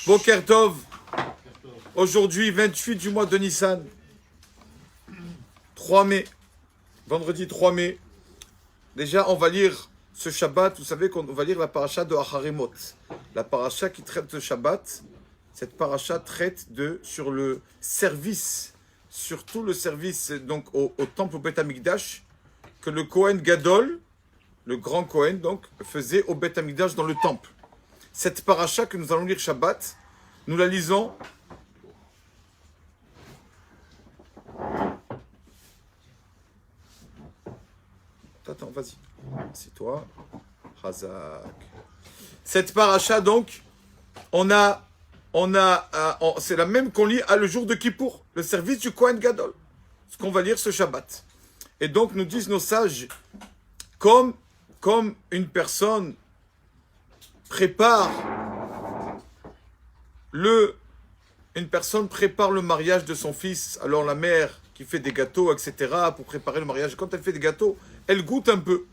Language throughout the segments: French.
Boker Tov. Aujourd'hui, 28 du mois de Nissan. 3 mai. Vendredi 3 mai. Déjà, on va lire ce Shabbat. Vous savez qu'on va lire la paracha de Acharemot. La paracha qui traite de Shabbat. Cette paracha traite sur le service, surtout le service donc au temple au Beth Amikdash, que le Kohen Gadol, le grand Kohen donc, faisait au Beth Amikdash dans le temple. Cette paracha que nous allons lire Shabbat, nous la lisons Attends, vas-y. C'est toi. Hazak. Cette paracha, donc, c'est la même qu'on lit le jour de Kippour, le service du Kohen Gadol. Ce qu'on va lire ce Shabbat. Et donc, nous disent nos sages, comme une personne prépare le mariage de son fils, alors la mère qui fait des gâteaux, etc., pour préparer le mariage, quand elle fait des gâteaux, elle goûte un peu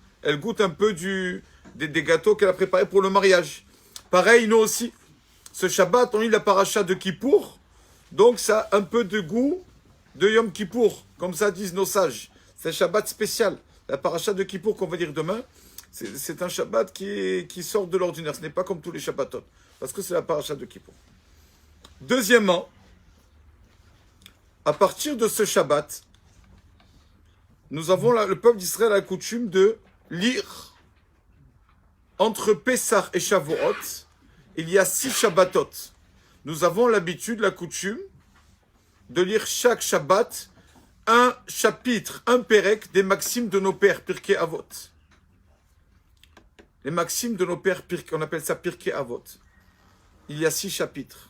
des gâteaux qu'elle a préparés pour le mariage. Pareil, nous aussi, ce Shabbat, on lit la paracha de Kippour, donc ça a un peu de goût de Yom Kippour, comme ça disent nos sages. C'est un Shabbat spécial. La paracha de Kippour qu'on va lire demain, c'est un Shabbat qui sort de l'ordinaire. Ce n'est pas comme tous les Shabbatot, parce que c'est la paracha de Kippour. Deuxièmement, à partir de ce Shabbat, nous avons le peuple d'Israël a la coutume de lire entre Pessah et Shavuot. Il y a 6 Shabbatot. Nous avons l'habitude, la coutume, de lire chaque Shabbat un chapitre, un pérec des maximes de nos pères, Pirkei Avot. Les maximes de nos pères, on appelle ça Pirkei Avot. Il y a 6 chapitres.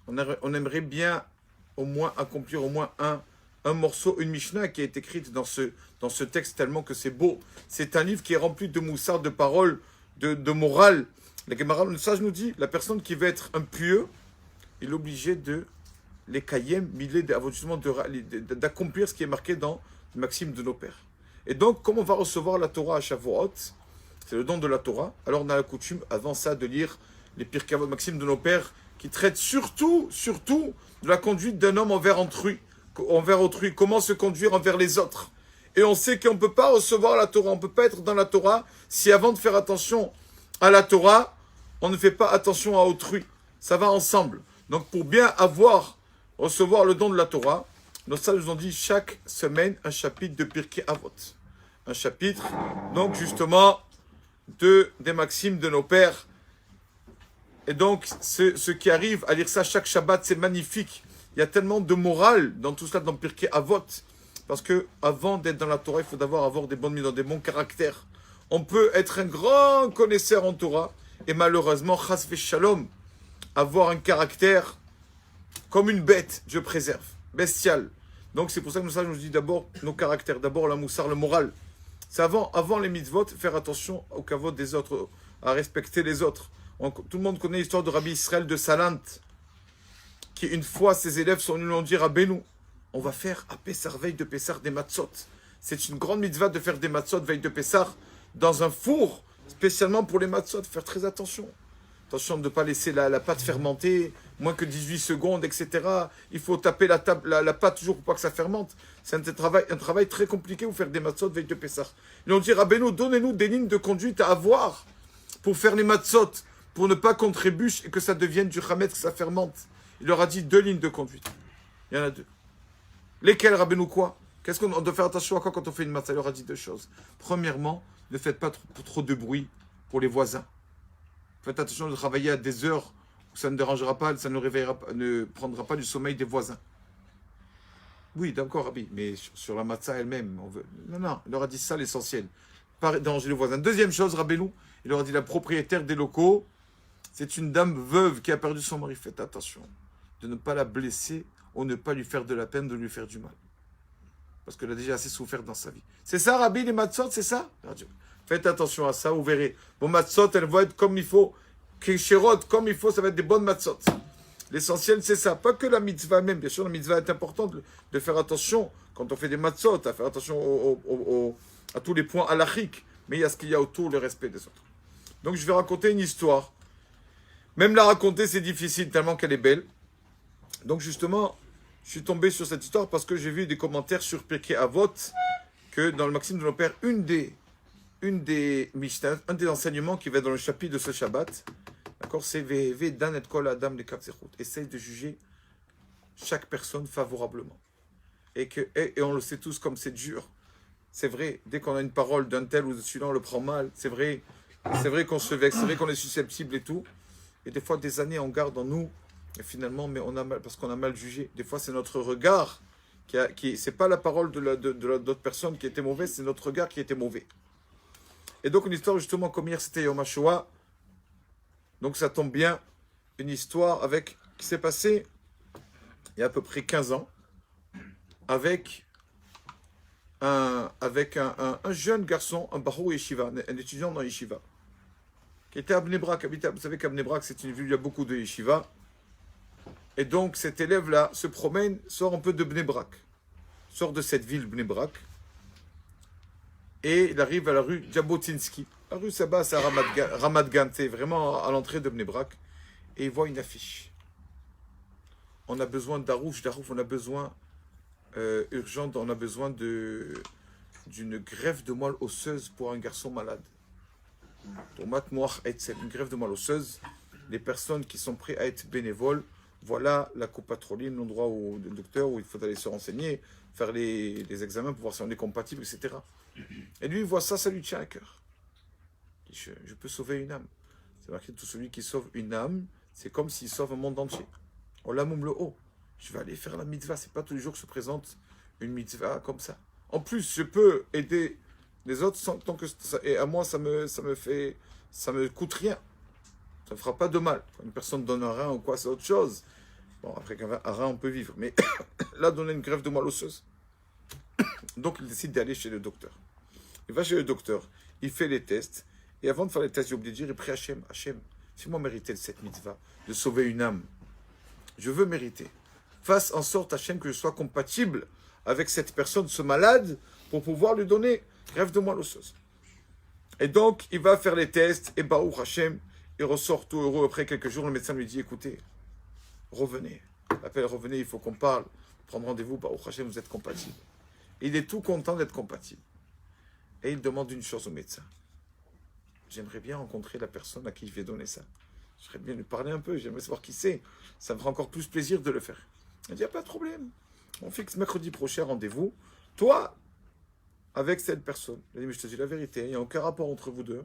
On aimerait bien au moins accomplir au moins un morceau, une Mishnah qui est écrite dans ce texte tellement que c'est beau. C'est un livre qui est rempli de moussard, de paroles, de morale. La Gemara, le sage nous dit, la personne qui veut être un pieux, il est obligé de les kayem, d'accomplir ce qui est marqué dans le maxime de nos pères. Et donc, comme on va recevoir la Torah à Shavuot, c'est le don de la Torah, alors on a la coutume, avant ça, de lire les Pirkei Avot, maximes de nos pères, qui traitent surtout de la conduite d'un homme envers autrui, comment se conduire envers les autres. Et on sait qu'on ne peut pas recevoir la Torah, on ne peut pas être dans la Torah si avant de faire attention à la Torah, on ne fait pas attention à autrui. Ça va ensemble. Donc pour bien recevoir le don de la Torah, nos sages nous ont dit chaque semaine un chapitre de Pirkei Avot. Un chapitre, donc justement, des maximes de nos pères. Et donc, ce qui arrive à lire ça chaque Shabbat, c'est magnifique. Il y a tellement de morale dans tout cela, dans Pirkei Avot. Parce que avant d'être dans la Torah, il faut d'abord avoir des bonnes mises, des bons caractères. On peut être un grand connaisseur en Torah, et malheureusement, chas v'shalom, avoir un caractère comme une bête, Dieu préserve, bestial. Donc c'est pour ça que nous dit d'abord nos caractères, d'abord la moussard, le moral. C'est avant les mitzvot, faire attention au kavod des autres, à respecter les autres. Tout le monde connaît l'histoire de Rabbi Israël de Salant, qui une fois ses élèves sont venus lui dire à Benou, on va faire à Pessah, veille de Pessah, des matzot. C'est une grande mitzvah de faire des matzot, veille de Pessah, dans un four, spécialement pour les matzot. Faire très attention. Attention de ne pas laisser la pâte fermenter, moins que 18 secondes, etc. Il faut taper la pâte toujours pour pas que ça fermente. C'est un travail très compliqué, vous faire des matzot, veille de Pessah. Ils ont dit, Rabbeinu, donnez-nous des lignes de conduite à avoir pour faire les matzot, pour ne pas qu'on trébuche et que ça devienne du chametz, que ça fermente. Il leur a dit 2 lignes de conduite. Il y en a 2. Lesquelles, Rabbeinu, quoi? Qu'est-ce qu'on doit faire attention à quoi quand on fait une matzah? Il leur a dit 2 choses. Premièrement, ne faites pas trop de bruit pour les voisins. Faites attention de travailler à des heures où ça ne dérangera pas, ça ne prendra pas du sommeil des voisins. Oui, d'accord, Rabbi, mais sur la matzah elle-même, Non, il leur a dit ça l'essentiel. Pas déranger les voisins. Deuxième chose, Rabbeinu, il leur a dit la propriétaire des locaux, c'est une dame veuve qui a perdu son mari. Faites attention de ne pas la blesser ou ne pas lui faire de la peine, de lui faire du mal. Parce qu'elle a déjà assez souffert dans sa vie. C'est ça, Rabbi, les matzot, c'est ça? Faites attention à ça, vous verrez. Vos matzot, elles vont être comme il faut. Kesherot, comme il faut, ça va être des bonnes matzot. L'essentiel, c'est ça. Pas que la mitzvah même. Bien sûr, la mitzvah est importante de faire attention, quand on fait des matzot, à faire attention à tous les points halachiques. Mais il y a ce qu'il y a autour, le respect des autres. Donc, je vais raconter une histoire. Même la raconter, c'est difficile, tellement qu'elle est belle. Donc justement, je suis tombé sur cette histoire parce que j'ai vu des commentaires sur Pirkei Avot, que dans le Maxime de nos pères, une des Mishnah, un des enseignements qui va dans le chapitre de ce Shabbat, d'accord, c'est Ve'eve dan et kol adam le katzerut. Essaye de juger chaque personne favorablement. Et on le sait tous comme c'est dur. C'est vrai, dès qu'on a une parole d'un tel ou de celui-là, on le prend mal. C'est vrai qu'on se vexe, c'est vrai qu'on est susceptible et tout. Et des fois, des années, on garde en nous. Et finalement, mais on a mal, parce qu'on a mal jugé. Des fois, c'est notre regard c'est pas la parole de l'autre personne qui était mauvaise, c'est notre regard qui était mauvais. Et donc, une histoire, justement, comme hier, c'était Yom HaShoah. Donc, ça tombe bien. Une histoire qui s'est passée il y a à peu près 15 ans, avec un jeune garçon, un Bahou Yeshiva, un étudiant dans Yeshiva, qui était à Bnei Brak. Vous savez qu'à Bnei Brak, c'est une ville où il y a beaucoup de Yeshiva. Et donc, cet élève-là se promène, sort un peu de Bnei Brak, sort de cette ville Bnei Brak, et il arrive à la rue Jabotinsky. La rue Saba, c'est à Ramat Gan, c'est vraiment à l'entrée de Bnei Brak, et il voit une affiche. On a besoin d'Arouf, on a besoin urgent, on a besoin d'une greffe de moelle osseuse pour un garçon malade. Une greffe de moelle osseuse, les personnes qui sont prêtes à être bénévoles, voilà la copatroline, l'endroit où le docteur, où il faut aller se renseigner, faire les examens pour voir si on est compatible, etc. Et lui, il voit ça, ça lui tient à cœur. Je peux sauver une âme. C'est marqué, tout celui qui sauve une âme, c'est comme s'il sauve un monde entier. Olamoum le haut. Je vais aller faire la mitzvah. C'est pas tous les jours que se présente une mitzvah comme ça. En plus, je peux aider les autres tant que ça, et à moi, ça me coûte rien. Ça ne fera pas de mal. Quand une personne donne un rein ou quoi, c'est autre chose. Bon, après qu'un rein, on peut vivre. Mais là, donner une greffe de moelle osseuse. Donc, il décide d'aller chez le docteur. Il va chez le docteur. Il fait les tests. Et avant de faire les tests, j'ai oublié de dire, il prie Hachem. Hachem, si moi mériter cette mitzvah, de sauver une âme, je veux mériter. Fasse en sorte, Hachem, que je sois compatible avec cette personne, ce malade, pour pouvoir lui donner greffe de moelle osseuse. Et donc, il va faire les tests. Et Baruch Hachem, il ressort tout heureux. Après quelques jours, le médecin lui dit, écoutez, revenez. L'appel revenez, il faut qu'on parle. Prendre rendez-vous, Baruch Hachem, vous êtes compatible. Il est tout content d'être compatible. Et il demande une chose au médecin. J'aimerais bien rencontrer la personne à qui je vais donner ça. J'aimerais bien lui parler un peu, j'aimerais savoir qui c'est. Ça me fera encore plus plaisir de le faire. Il dit, il n'y a pas de problème. On fixe mercredi prochain rendez-vous. Toi, avec cette personne. Il dit, mais je te dis la vérité, il n'y a aucun rapport entre vous deux.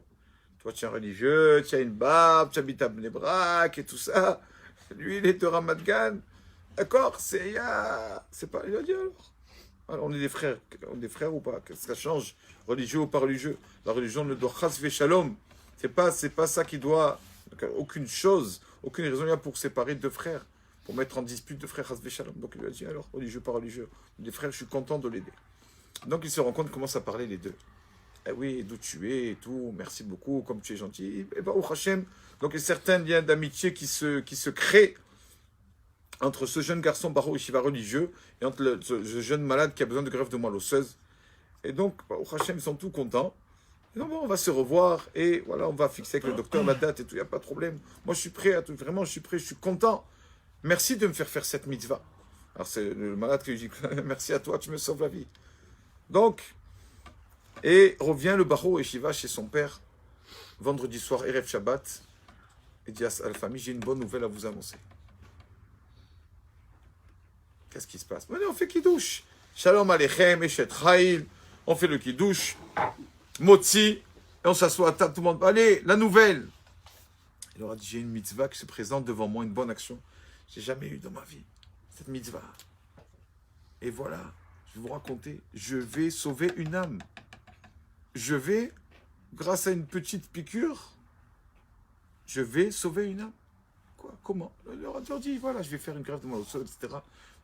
Toi, tu es un religieux, tu as une barbe, tu habites à Bnei Brak et tout ça. Lui, il est de Ramat Gan. D'accord, c'est pas. Il a dit alors, on est des frères ou pas? Qu'est-ce que ça change? Religieux ou pas religieux? La religion ne doit chas ve shalom. C'est pas ça qui doit. Aucune chose, aucune raison il y a pour séparer deux frères, pour mettre en dispute deux frères chas ve shalom. Donc il lui a dit alors, religieux, pas religieux. Les frères, je suis content de l'aider. Donc il se rend compte, commence à parler les deux. Eh oui, d'où tu es et tout, merci beaucoup, comme tu es gentil. Et Baruch Hashem. Donc il y a certains liens d'amitié qui se créent entre ce jeune garçon Baruch Yeshiva religieux et entre ce jeune malade qui a besoin de greffe de moelle osseuse. Et donc, Baruch Hashem, ils sont tous contents. Et donc, bon, on va se revoir et voilà, on va fixer avec le docteur la date et tout, il n'y a pas de problème. Moi, je suis prêt à tout, vraiment, je suis prêt, je suis content. Merci de me faire cette mitzvah. Alors, c'est le malade qui lui dit merci à toi, tu me sauves la vie. Donc, et revient le Baruch Yeshiva chez son père, vendredi soir, Erev Shabbat, et dit à la famille, j'ai une bonne nouvelle à vous annoncer. Qu'est-ce qui se passe? On fait kidouche. Shalom Aleichem, Eshet Chaim. On fait le kidouche. Motzi. Et on s'assoit à table, tout le monde. Allez, la nouvelle. Il leur a dit, j'ai une mitzvah qui se présente devant moi, une bonne action. J'ai jamais eu dans ma vie cette mitzvah. Et voilà, je vais vous raconter. Je vais sauver une âme. Je vais, grâce à une petite piqûre, je vais sauver une âme. Quoi? Comment? Il leur a dit, voilà, je vais faire une greffe de moelle osseuse, etc.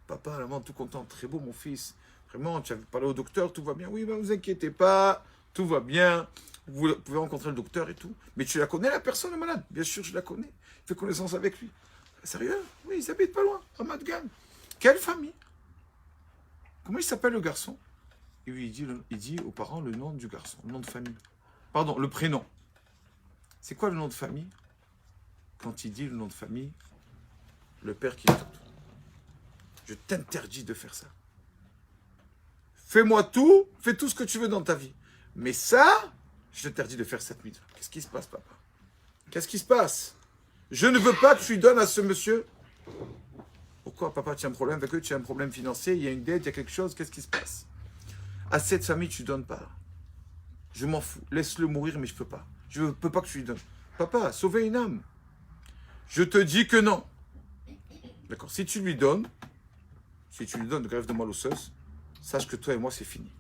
Papa, la maman, tout content, très beau mon fils. Vraiment, tu as parlé au docteur, tout va bien. Oui, ne vous inquiétez pas, tout va bien. Vous pouvez rencontrer le docteur et tout. Mais tu la connais, la personne malade? Bien sûr, je la connais. Fais connaissance avec lui. Sérieux? Oui, ils habitent pas loin, à Madgan. Quelle famille? Comment il s'appelle le garçon? Et lui, il dit aux parents le nom du garçon, le nom de famille. Pardon, le prénom. C'est quoi le nom de famille? quand il dit le nom de famille, le père qui est autour. Je t'interdis de faire ça. Fais-moi tout, fais tout ce que tu veux dans ta vie. Mais ça, je t'interdis de faire cette mitzvah. Qu'est-ce qui se passe, papa? Qu'est-ce qui se passe? Je ne veux pas que tu lui donnes à ce monsieur. Pourquoi, papa, tu as un problème avec eux, tu as un problème financier, il y a une dette, il y a quelque chose, qu'est-ce qui se passe? À cette famille, tu ne donnes pas. Je m'en fous. Laisse-le mourir, mais je ne peux pas. Je ne peux pas que tu lui donnes. Papa, sauver une âme. Je te dis que non. D'accord? Si tu lui donnes de grève de moelle osseuse, sache que toi et moi, c'est fini.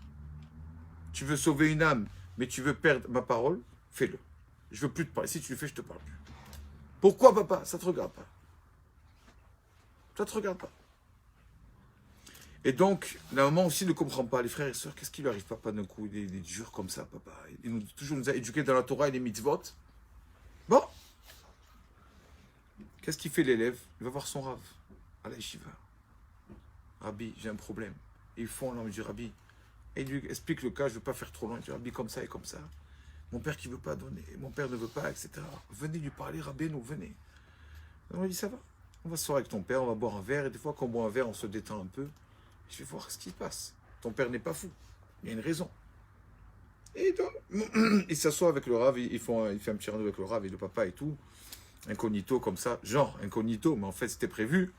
Tu veux sauver une âme, mais tu veux perdre ma parole, fais-le. Je veux plus te parler. Si tu le fais, je te parle plus. Pourquoi, papa? Ça te regarde pas. Ça te regarde pas. Et donc, la maman aussi ne comprend pas. Les frères et sœurs, qu'est-ce qui lui arrive, papa, d'un coup? Il est dur comme ça, papa. Il toujours nous a éduqués dans la Torah et les mitzvot. Bon. Qu'est-ce qu'il fait l'élève? Il va voir son Rav à la yeshiva. Rabbi, j'ai un problème. Et ils font là, il dit Rabbi. Et il lui explique le cas, je ne veux pas faire trop long. Il dit Rabbi, comme ça et comme ça. Mon père qui ne veut pas donner, mon père ne veut pas, etc. Venez lui parler, Rabbi, nous venez. Alors il dit ça va. On va se soir avec ton père, on va boire un verre. Et des fois, quand on boit un verre, on se détend un peu. Je vais voir ce qui se passe. Ton père n'est pas fou. Il y a une raison. Et donc, il s'assoit avec le Rav, il fait un petit rendez-vous avec le Rav et le papa et tout. Incognito comme ça. Genre, incognito, mais en fait, c'était prévu.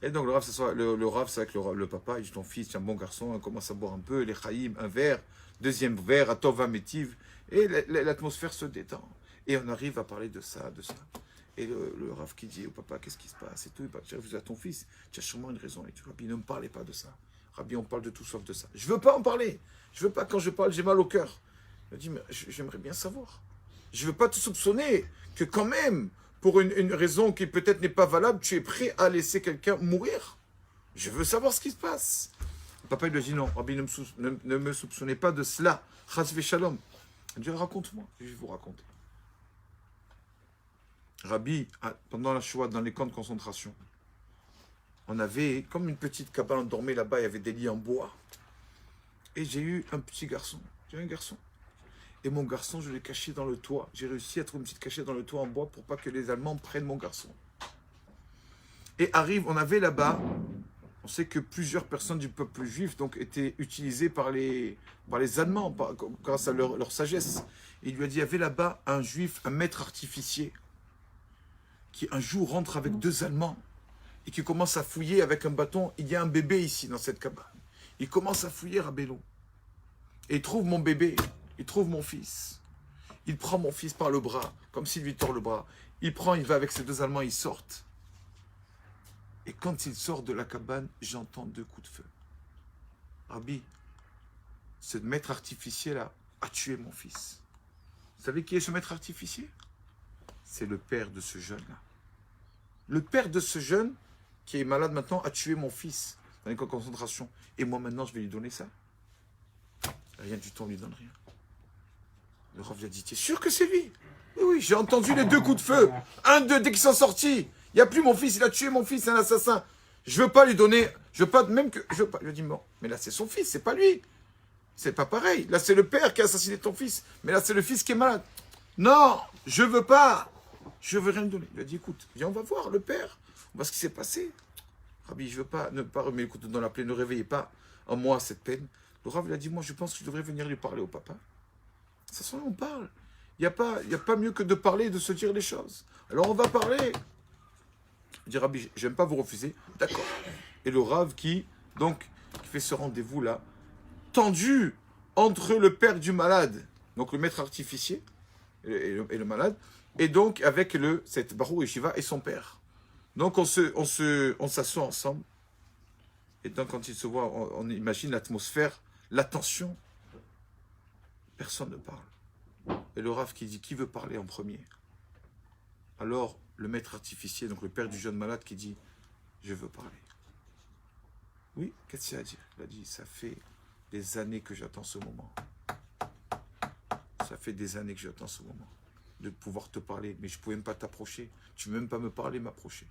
Et donc le Rav s'assoit, le Rav, c'est avec le papa, il dit ton fils, c'est un bon garçon, il commence à boire un peu, les chaïm, un verre, deuxième verre, à Tova Métiv, et l'atmosphère se détend. Et on arrive à parler de ça, de ça. Et le Rav qui dit au papa, qu'est-ce qui se passe et tout, il va dire, vous êtes ton fils, tu as sûrement une raison. Et tu Rabbi, ne me parlez pas de ça. Rabbi, on parle de tout sauf de ça. Je ne veux pas en parler. Je veux pas, quand je parle, j'ai mal au cœur. Il dit, mais j'aimerais bien savoir. Je ne veux pas te soupçonner que quand même, pour une raison qui peut-être n'est pas valable, tu es prêt à laisser quelqu'un mourir. Je veux savoir ce qui se passe. Le papa lui a dit non, Rabbi, ne me soupçonnez pas de cela. Chas v'shalom. Il dit raconte-moi, je vais vous raconter. Rabbi, pendant la Shoah, dans les camps de concentration, on avait comme une petite cabane, on dormait là-bas, il y avait des lits en bois. Et j'ai eu un petit garçon. J'ai eu un garçon. Et mon garçon, je l'ai caché dans le toit. J'ai réussi à trouver une petite cachette dans le toit en bois pour pas que les Allemands prennent mon garçon. Et arrive, on avait là-bas, on sait que plusieurs personnes du peuple juif donc, étaient utilisées par les Allemands grâce à leur sagesse. Et il lui a dit, il y avait là-bas un juif, un maître artificier, qui un jour rentre avec deux Allemands et qui commence à fouiller avec un bâton. Il y a un bébé ici dans cette cabane. Il commence à fouiller à Bélo. Et il trouve mon bébé. Il trouve mon fils. Il prend mon fils par le bras, comme s'il lui tord le bras. Il prend, il va avec ses deux Allemands, ils sortent. Et quand il sort de la cabane, j'entends deux coups de feu. Rabbi, ce maître artificier-là a tué mon fils. Vous savez qui est ce maître artificier? C'est le père de ce jeune-là. Le père de ce jeune, qui est malade maintenant, a tué mon fils dans les camps de concentration. Et moi maintenant, je vais lui donner ça? Rien du tout, on ne lui donne rien. Le Rav lui a dit, tu es sûr que c'est lui? Oui, j'ai entendu les deux coups de feu. Un, deux, dès qu'ils sont sortis. Il n'y a plus mon fils, il a tué mon fils, c'est un assassin. Je ne veux pas lui donner, je veux pas, même que, je veux pas. Il lui a dit, bon, mais là c'est son fils, c'est pas lui. C'est pas pareil. Là c'est le père qui a assassiné ton fils. Mais là c'est le fils qui est malade. Non, je veux pas. Je veux rien lui donner. Il lui a dit, écoute, viens, on va voir le père. On va voir ce qui s'est passé. Rabbi, je veux pas, ne pas remettre le couteau dans la plaie, ne réveillez pas en moi cette peine. Le Rav lui a dit, moi je pense que je devrais venir lui parler au papa. Ça sent, on parle. Il n'y a pas mieux que de parler et de se dire les choses. Alors on va parler. Il dit, Rabbi, j'aime pas vous refuser. D'accord. Et le Rav qui fait ce rendez-vous-là, tendu entre le père du malade, donc le maître artificier, et le malade, et donc avec cette Bahou Yeshiva et son père. Donc on s'assoit ensemble. Et donc quand ils se voient, on imagine l'atmosphère, la tension. Personne ne parle. Et le Rav qui dit, qui veut parler en premier? Alors, le maître artificier, donc le père du jeune malade qui dit, je veux parler. Oui, qu'est-ce qu'il a à dire? Il a dit, ça fait des années que j'attends ce moment. Ça fait des années que j'attends ce moment. De pouvoir te parler, mais je ne pouvais même pas t'approcher. Tu ne veux même pas me parler, m'approcher.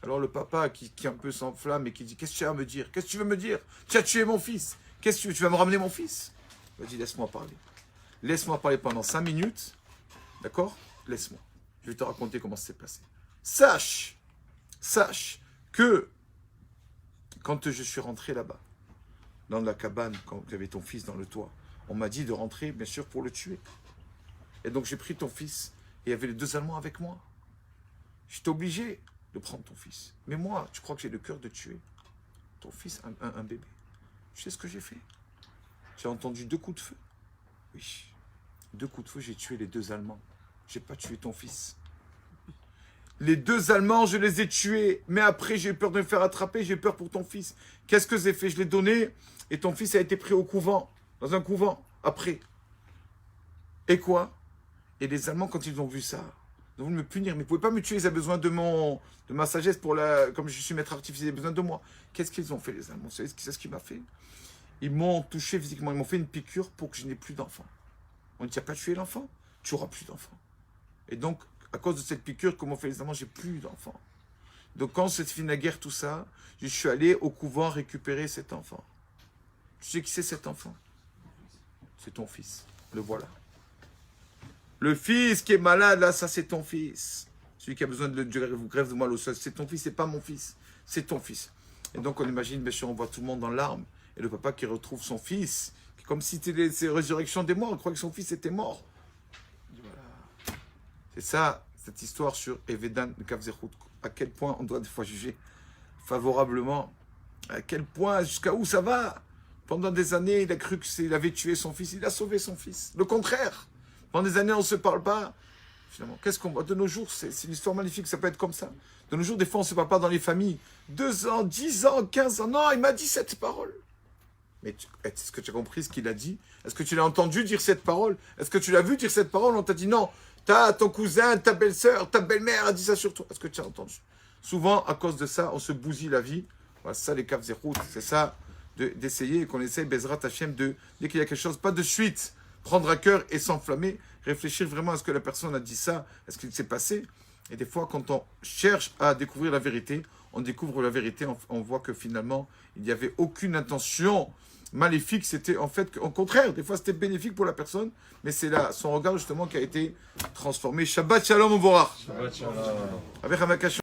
Alors le papa qui un peu s'enflamme et qui dit, qu'est-ce que tu as à me dire? Qu'est-ce que tu veux me dire? Tu as tué mon fils. Qu'est-ce que tu vas me ramener mon fils? Il a dit, laisse-moi parler. Laisse-moi parler pendant 5 minutes. D'accord? Laisse-moi. Je vais te raconter comment ça s'est passé. Sache que quand je suis rentré là-bas, dans la cabane, quand tu avais ton fils dans le toit, on m'a dit de rentrer, bien sûr, pour le tuer. Et donc j'ai pris ton fils, et il y avait les 2 Allemands avec moi. J'étais obligé de prendre ton fils. Mais moi, tu crois que j'ai le cœur de tuer ton fils, un bébé? Tu sais ce que j'ai fait? J'ai entendu 2 coups de feu. Oui, 2 coups de feu, j'ai tué les 2 Allemands. J'ai pas tué ton fils. Les 2 Allemands, je les ai tués. Mais après, j'ai eu peur de me faire attraper. J'ai eu peur pour ton fils. Qu'est-ce que j'ai fait? Je l'ai donné. Et ton fils a été pris au couvent. Dans un couvent. Après. Et quoi? Et les Allemands, quand ils ont vu ça, ils ont voulu me punir. Mais ils ne pouvaient pas me tuer. Ils avaient besoin de ma sagesse pour comme je suis maître artificiel. Ils avaient besoin de moi. Qu'est-ce qu'ils ont fait, les Allemands? C'est ce qu'ils m'ont fait. Ils m'ont touché physiquement. Ils m'ont fait une piqûre pour que je n'ai plus d'enfant. On dit, tu n'as pas tué l'enfant? Tu n'auras plus d'enfant. Et donc, à cause de cette piqûre, comme on fait les Allemands, j'ai plus d'enfants. Donc, quand s'est fini la guerre, tout ça, je suis allé au couvent récupérer cet enfant. Tu sais qui c'est cet enfant? C'est ton fils. Le voilà. Le fils qui est malade, là, ça, c'est ton fils. Celui qui a besoin de greffe de moelle osseuse, c'est ton fils, c'est pas mon fils. C'est ton fils. Et donc, on imagine, bien sûr, on voit tout le monde dans l'arme. Et le papa qui retrouve son fils, comme si c'était la résurrection des morts. Il croit que son fils était mort. Voilà. C'est ça, cette histoire sur Evedan de Kavzerhout. À quel point on doit des fois juger favorablement. À quel point, jusqu'à où ça va. Pendant des années, il a cru qu'il avait tué son fils. Il a sauvé son fils. Le contraire. Pendant des années, on ne se parle pas. Finalement, qu'est-ce qu'on voit de nos jours? C'est une histoire magnifique, ça peut être comme ça. De nos jours, des fois, on ne se parle pas dans les familles. 2 ans, 10 ans, 15 ans. Non, il m'a dit cette parole. Mais est-ce que tu as compris ce qu'il a dit? Est-ce que tu l'as entendu dire cette parole? Est-ce que tu l'as vu dire cette parole? On t'a dit non. Ton cousin, ta belle-sœur, ta belle-mère a dit ça sur toi. Est-ce que tu as entendu? Souvent, à cause de ça, on se bousille la vie. Voilà, c'est ça les Kavzerhout. C'est ça d'essayer qu'on essaie, Bezrat Hashem, dès qu'il y a quelque chose, pas de suite, prendre à cœur et s'enflammer, réfléchir vraiment à ce que la personne a dit ça, à ce qu'il s'est passé. Et des fois, quand on cherche à découvrir la vérité, on découvre la vérité, on voit que finalement, il n'y avait aucune intention maléfique, c'était en fait, au contraire, des fois c'était bénéfique pour la personne, mais c'est là son regard justement qui a été transformé. Shabbat Shalom Uvorach. Shabbat Shalom. Avec